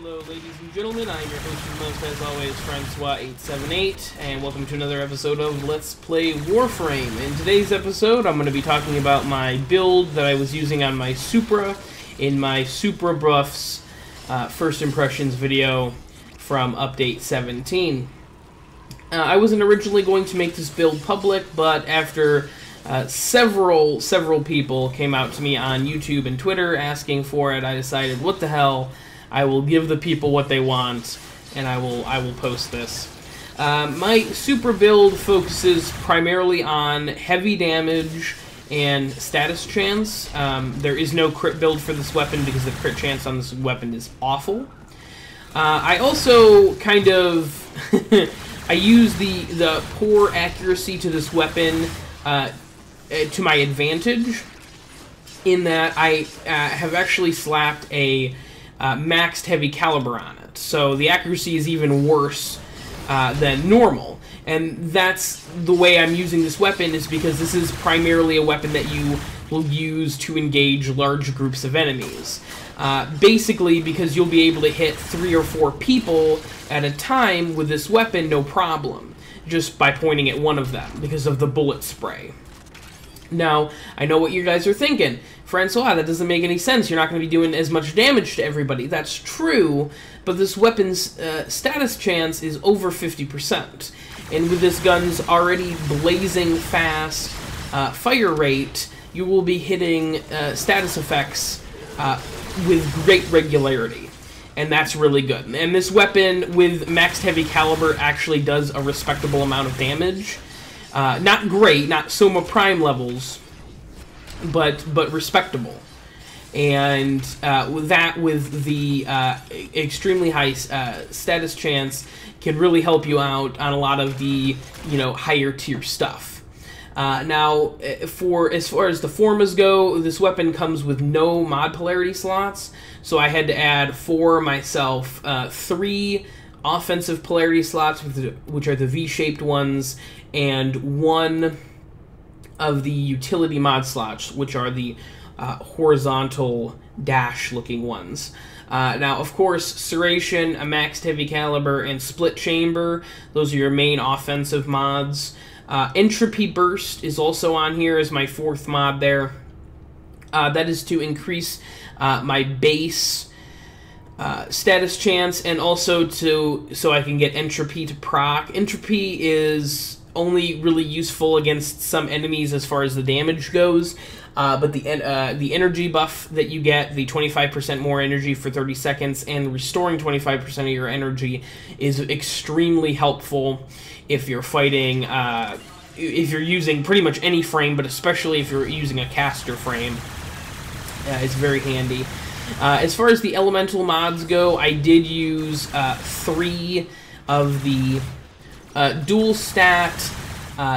Hello, ladies and gentlemen. I'm your host and most, as always, Francois878, and welcome to another episode of Let's Play Warframe. In today's episode, I'm going to be talking about my build that I was using on my Supra in my Supra Buffs First Impressions video from Update 17. I wasn't originally going to make this build public, but after several people came out to me on YouTube and Twitter asking for it, I decided, what the hell, I will give the people what they want, and I will post this. My Supra build focuses primarily on heavy damage and status chance. There is no crit build for this weapon because the crit chance on this weapon is awful. I also kind of I use the poor accuracy to this weapon to my advantage, in that I have actually slapped a maxed heavy caliber on it, so the accuracy is even worse than normal. And that's the way I'm using this weapon, is because this is primarily a weapon that you will use to engage large groups of enemies. Basically, because you'll be able to hit 3 or 4 people at a time with this weapon, no problem, just by pointing at one of them, because of the bullet spray. Now, I know what you guys are thinking. Francois, that doesn't make any sense. You're not going to be doing as much damage to everybody. That's true, but this weapon's status chance is over 50%. And with this gun's already blazing fast fire rate, you will be hitting status effects with great regularity. And that's really good. And this weapon with maxed heavy caliber actually does a respectable amount of damage. Not great, not Soma Prime levels, but respectable. And with the extremely high status chance, can really help you out on a lot of the higher tier stuff. Now, as far as the formas go, this weapon comes with no mod polarity slots, so I had to add for myself 3 offensive polarity slots, which are the V-shaped ones, and 1 of the utility mod slots, which are the horizontal dash-looking ones. Now, of course, Serration, a maxed heavy caliber, and split chamber, those are your main offensive mods. Entropy burst is also on here as my 4th mod there. That is to increase my base status chance, and also so I can get entropy to proc. Entropy is only really useful against some enemies as far as the damage goes, but the energy buff that you get, the 25% more energy for 30 seconds and restoring 25% of your energy, is extremely helpful if you're fighting, if you're using pretty much any frame, but especially if you're using a caster frame. It's very handy. As far as the elemental mods go, I did use 3 of the dual stat,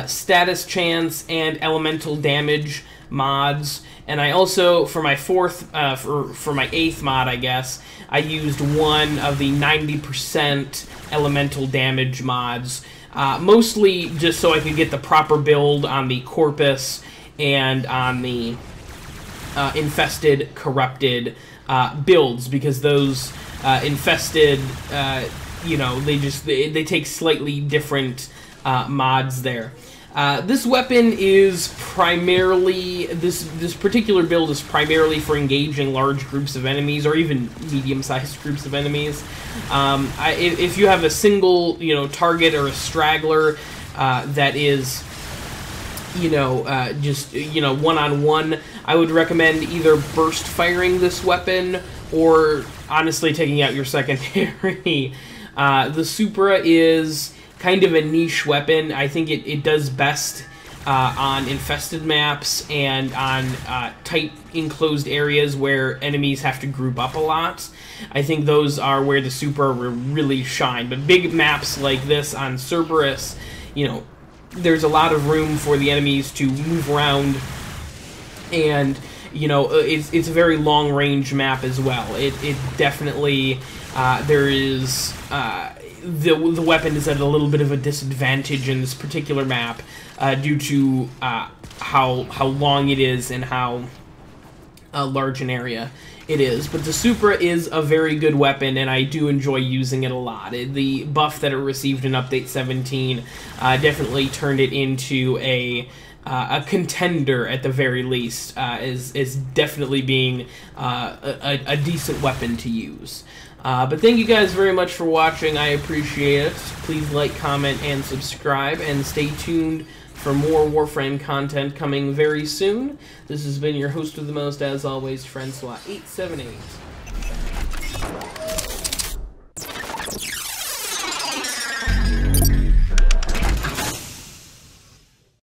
status chance, and elemental damage mods. And I also, for my 4th, for my 8th mod, I guess, I used 1 of the 90% elemental damage mods. Mostly just so I could get the proper build on the Corpus and on the infested, corrupted builds, because those infested, they take slightly different mods there. This weapon is primarily, this particular build is primarily for engaging large groups of enemies, or even medium-sized groups of enemies. If you have a single, target or a straggler that is, just, one-on-one, I would recommend either burst firing this weapon, or honestly taking out your secondary. The Supra is kind of a niche weapon. I think it does best on infested maps and on tight enclosed areas where enemies have to group up a lot. I think those are where the Supra will really shine. But big maps like this on Cerberus, there's a lot of room for the enemies to move around, and it's a very long range map as well. It definitely there is the weapon is at a little bit of a disadvantage in this particular map due to how long it is and how large an area it is, but the Supra is a very good weapon, and I do enjoy using it a lot. The buff that it received in Update 17 definitely turned it into a contender at the very least, is definitely being a decent weapon to use. But thank you guys very much for watching. I appreciate it. Please like, comment, and subscribe, and stay tuned for more Warframe content coming very soon. This has been your host of the most, as always, Francois878.